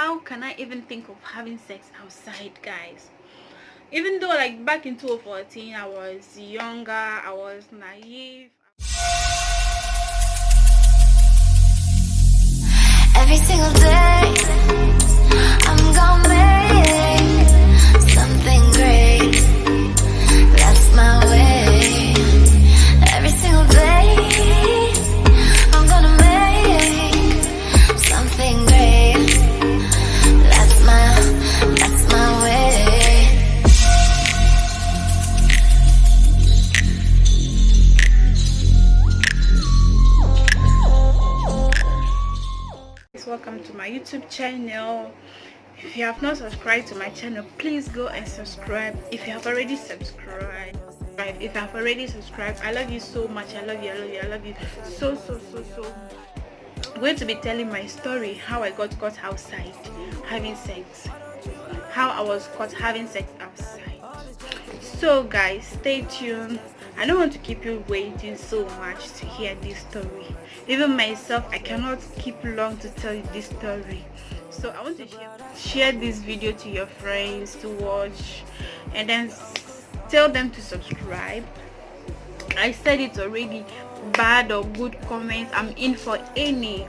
how can I even think of having sex outside, guys? Even though like back in 2014 I was younger, I was naive. Every single day I'm gonna make something great. That's my way. Every single day I'm gonna make something great. That's my way. Welcome to my YouTube channel. If you have not subscribed to my channel, please go and subscribe. If you have already subscribed, I love you so much. I love you so. I'm going to be telling my story, how I got caught outside having sex, how I was caught having sex outside. So guys, stay tuned. I don't want to keep you waiting so much to hear this story. Even myself, I cannot keep long to tell you this story. So I want to share this video to your friends to watch, and then tell them to subscribe. I said it already, bad or good comments, I'm in for any.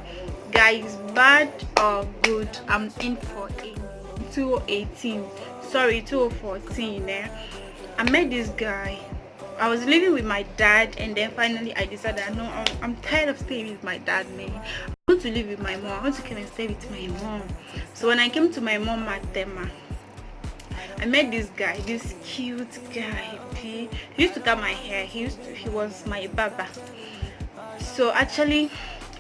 Guys, bad or good, I'm in for any. 2014 I met this guy. I was living with my dad, and then finally I decided, no, I'm tired of staying with my dad, man. I want to live with my mom. I want to come and stay with my mom. So when I came to my mom at Tema, I met this guy, this cute guy. He used to cut my hair. He was my baba. So actually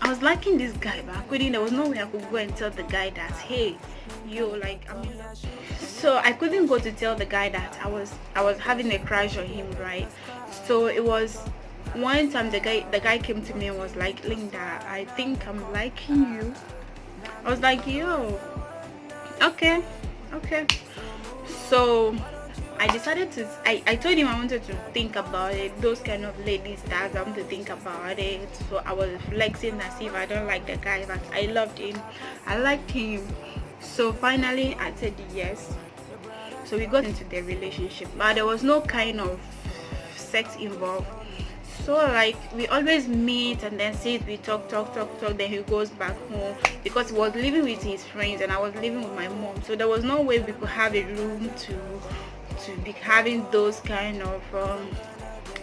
I was liking this guy, but there was no way I could go and tell the guy that, hey, yo, like I'm in love. So I couldn't go to tell the guy that I was having a crush on him, right? So it was one time the guy came to me and was like, Linda, I think I'm liking you. I was like, yo, okay. So I decided to, I told him I wanted to think about it, those kind of ladies that I want to think about it. So I was flexing as if I don't like the guy, but I loved him, I liked him. So finally I said yes. So we got into the relationship, but there was no kind of sex involved. So like we always meet and then sit, we talk, then he goes back home, because he was living with his friends and I was living with my mom. So there was no way we could have a room to be having those kind of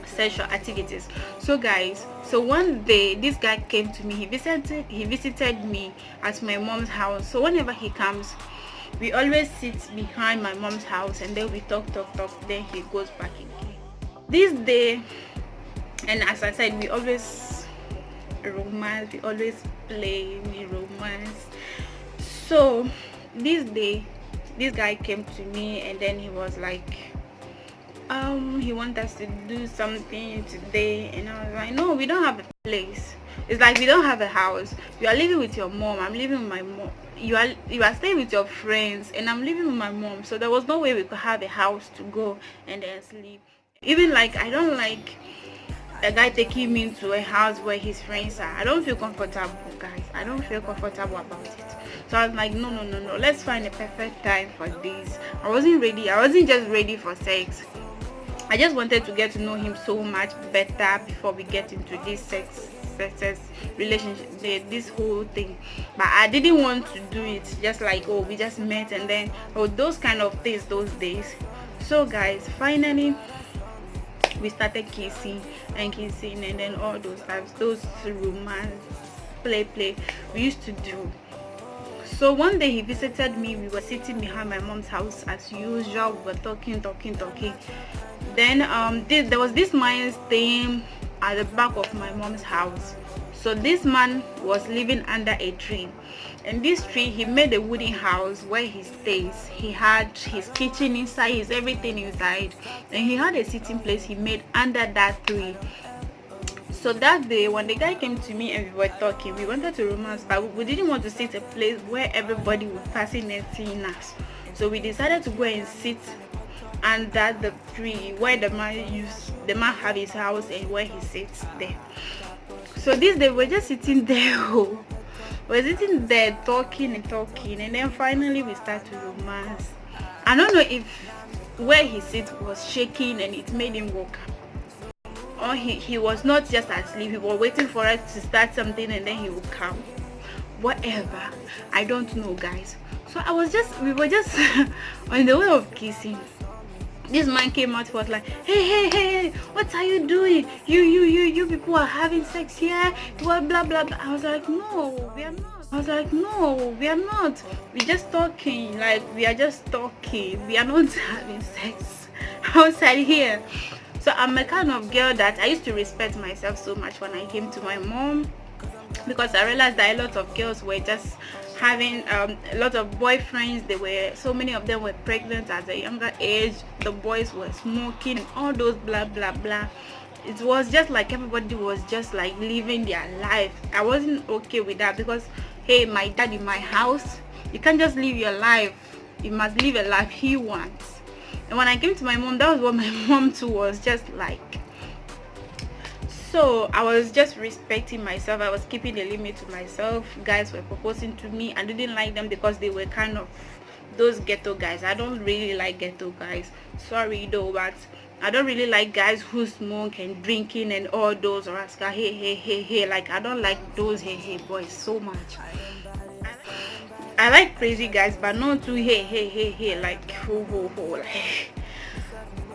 sexual activities. So guys, so one day this guy came to me. He visited me at my mom's house. So whenever he comes, we always sit behind my mom's house and then we talk, then he goes back again. This day, and as I said, we always romance, we always play, we romance. So this day this guy came to me and then he was like, he wants us to do something today, and I was like, no, we don't have a place. It's like we don't have a house. You are living with your mom, I'm living with my mom. You are staying with your friends, and I'm living with my mom. So there was no way we could have a house to go and then sleep. Even like, I don't like a guy taking me into a house where his friends are. I don't feel comfortable, guys. I don't feel comfortable about it. So I was like, no, let's find a perfect time for this. I wasn't ready. I wasn't just ready for sex. I just wanted to get to know him so much better before we get into this sex relationship, this whole thing. But I didn't want to do it just like, oh, we just met and then, oh, those kind of things those days. So guys, finally we started kissing, and then all those types, those romance play we used to do. So one day he visited me. We were sitting behind my mom's house as usual. We were talking. Then there was this man staying at the back of my mom's house. So this man was living under a tree, and this tree, he made a wooden house where he stays. He had his kitchen inside, his everything inside, and he had a sitting place he made under that tree. So that day when the guy came to me and we were talking, we wanted to romance, but we didn't want to sit a place where everybody was passing and seeing us. So we decided to go and sit under the tree where the man had his house and where he sits there. So this day we're just sitting there. We're sitting there talking and talking, and then finally we start to romance. I don't know if where he sits was shaking and it made him woke up, or he was not just asleep, he was waiting for us to start something and then he would come. Whatever, I don't know, guys. So we were just on the way of kissing. This man came out, was like, hey, what are you doing? You people are having sex here, blah blah blah. I was like, no, we are not. I was like, no, we are not. We're just talking. Like, we are just talking. We are not having sex outside here. So I'm a kind of girl that I used to respect myself so much when I came to my mom, because I realized that a lot of girls were just having a lot of boyfriends. They were, so many of them were pregnant at a younger age. The boys were smoking and all those blah blah blah. It was just like everybody was just like living their life. I wasn't okay with that, because hey, my dad in my house, you can't just live your life. You must live a life he wants. And when I came to my mom, that was what my mom too was just like. So I was just respecting myself. I was keeping a limit to myself. Guys were proposing to me. I didn't like them because they were kind of those ghetto guys. I don't really like ghetto guys. Sorry though, but I don't really like guys who smoke and drinking and all those rascal hey. Like, I don't like those hey boys so much. I like crazy guys, but not too hey like ho like.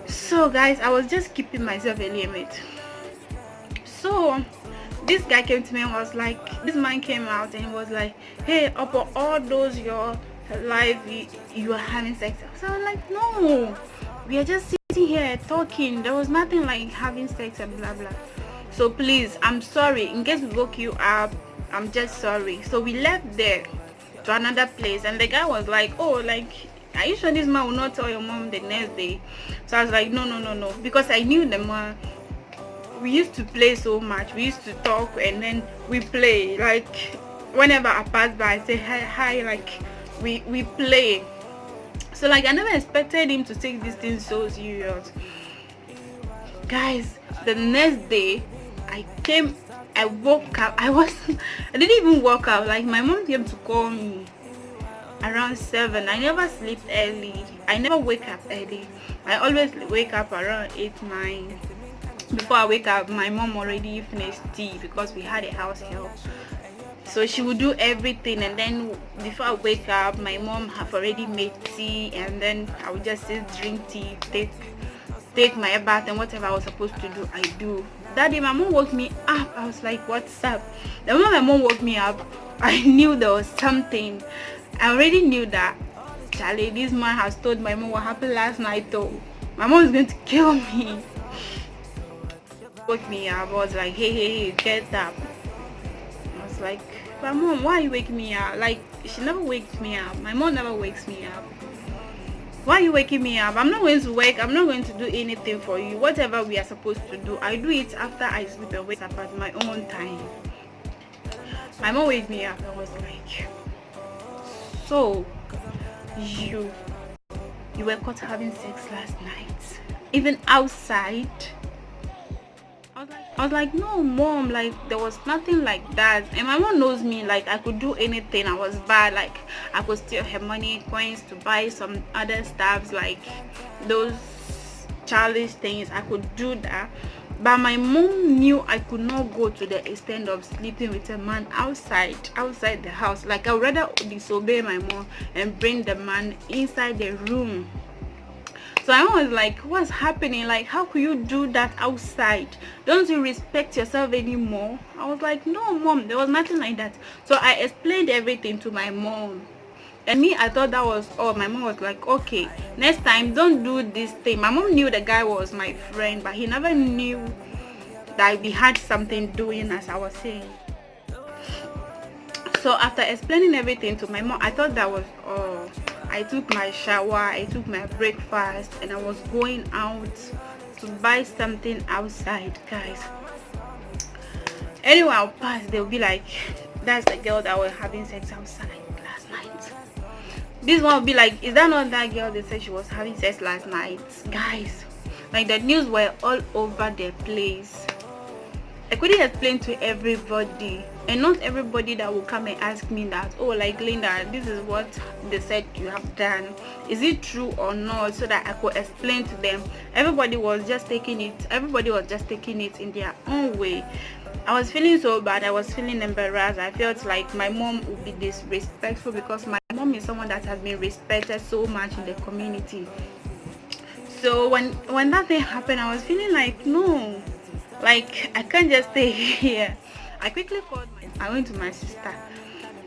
So guys, I was just keeping myself a limit. So this guy came to me and was like, this man came out and he was like, hey, upon all those your life you are having sex. So I was like, no, we are just sitting here talking. There was nothing like having sex and blah blah. So please, I'm sorry in case we woke you up. I'm just sorry. So we left there to another place, and the guy was like, oh, like, are you sure this man will not tell your mom the next day? So I was like, no, because I knew the man. We used to play so much. We used to talk and then we play. Like, whenever I pass by, I say hi, like we play. So like, I never expected him to take this thing so serious. Guys, the next day I woke up. I didn't even wake up. Like, my mom came to call me around 7. I never sleep early. I never wake up early. I always wake up around 8, 9. Before I wake up, my mom already finished tea, because we had a house help. So she would do everything, and then before I wake up, my mom have already made tea, and then I would just sit, drink tea, take my bath, and whatever I was supposed to do, I do. That day my mom woke me up. I was like, what's up? The moment my mom woke me up, I knew there was something. I already knew that, Charlie, this man has told my mom what happened last night though. My mom is going to kill me. Woke me up. I was like, hey, get up. I was like, but mom, why are you waking me up? Like, she never wakes me up. My mom never wakes me up. Why are you waking me up? I'm not going to wake. I'm not going to do anything for you. Whatever we are supposed to do, I do it after I sleep and wake up at my own time. My mom wakes me up. I was like, so you were caught having sex last night, even outside? I was like, no mom, like, there was nothing like that. And my mom knows me, like, I could do anything. I was bad, like, I could steal her money, coins to buy some other stuffs, like those childish things. I could do that. But my mom knew I could not go to the extent of sleeping with a man outside the house. Like, I would rather disobey my mom and bring the man inside the room. So I was like, what's happening? Like, how could you do that outside? Don't you respect yourself anymore? I was like, no mom, there was nothing like that. So I explained everything to my mom, and me, I thought that was all. My mom was like, okay, next time don't do this thing. My mom knew the guy was my friend, but he never knew that we had something doing, as I was saying. So after explaining everything to my mom, I thought that was all. I took my shower, I took my breakfast, and I was going out to buy something outside, guys. Anyway, I'll pass, they'll be like, that's the girl that was having sex outside last night. This one will be like, is that not that girl that said she was having sex last night? Guys, like, the news were all over the place. I couldn't explain to everybody. And not everybody that will come and ask me that, oh, like, Linda, this is what they said you have done, is it true or not, so that I could explain to them. Everybody was just taking it in their own way. I was feeling so bad. I was feeling embarrassed. I felt like my mom would be disrespectful, because my mom is someone that has been respected so much in the community. So when that thing happened, I was feeling like, no, like, I can't just stay here. I quickly called I went to my sister.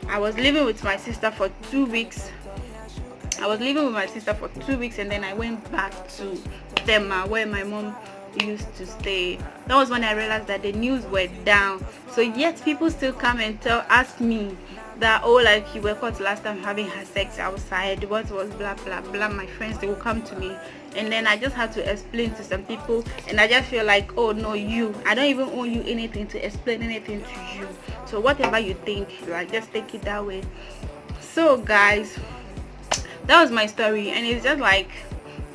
I was living with my sister for 2 weeks. And then I went back to Tema, where my mom used to stay. That was when I realized that the news were down. So yet people still come and ask me that, oh, like, you were caught last time having her sex outside, what was blah blah blah. My friends, they will come to me, and then I just had to explain to some people, and I just feel like, oh no, I don't even owe you anything to explain anything to you. So whatever you think, like, just take it that way. So guys, that was my story, and it's just like,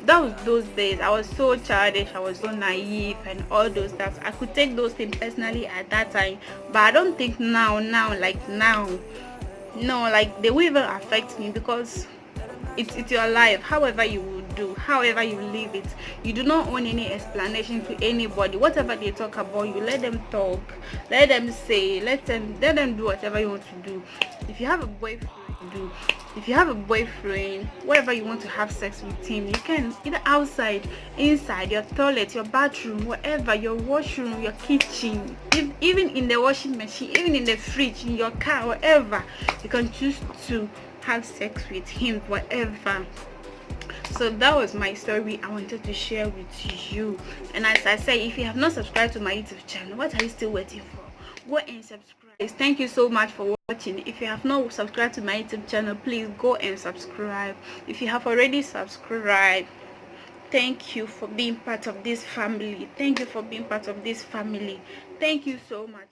that was those days. I was so childish, I was so naive, and all those stuff. I could take those things personally at that time, but I don't think now, no, like, they will even affect me, because it's your life. However you will do, however you live it, you do not own any explanation to anybody. Whatever they talk about you, let them talk, let them say, let them do whatever you want to do. If you have a boyfriend, whatever you want to have sex with him, you can, either outside, inside, your toilet, your bathroom, whatever, your washroom, your kitchen, even in the washing machine, even in the fridge, in your car, whatever, you can choose to have sex with him, whatever. So that was my story I wanted to share with you. And as I say, if you have not subscribed to my YouTube channel, what are you still waiting for? Go and subscribe. Thank you so much for watching. If you have not subscribed to my YouTube channel, please go and subscribe. If you have already subscribed, thank you for being part of this family. Thank you so much.